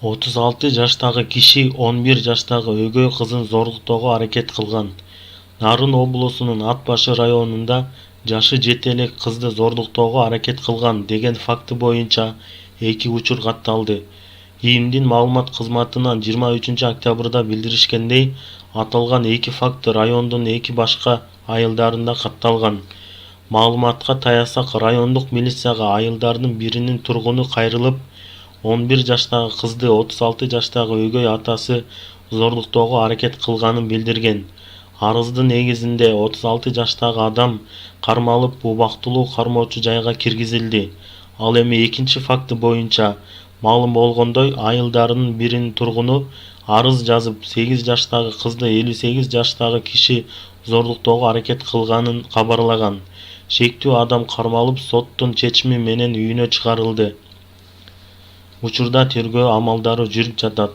36 жаштагы киши 11 жаштагы өгөй кызын зорлуктоого аракет кылган. Нарын облусунун Ат башы районунда жашы жете элек кызды зорлуктоого аракет кылган деген факты боюнча 2 учур катталды. ИИМдин маалымат кызматынан 23-октябрда билдиришкендей, аталган 2 факты райондун 2 башка айылдарында катталган. Маалыматка таянсак, райондук милицияга айылдардын биринин тургуну кайрылып, 11 жаштагы кызды 36 жаштагы өгөй атасы зорлуктоого аракет кылганын билдирген. Арыздын негизинде 36 жаштагы адам кармалып, убактылуу кармоочу жайга киргизилди. Ал эми экинчи факты боюнча маалым болгондой, айылдарынын биринин тургуну арыз жазып, 8 жаштагы кызды 58 жаштагы киши зорлуктоого аракет кылганын кабарлаган. Шектүү адам кармалып, соттун чечими менен үйүнө чыгарылды. Учурда тергөө амалдары жүрүп жатат.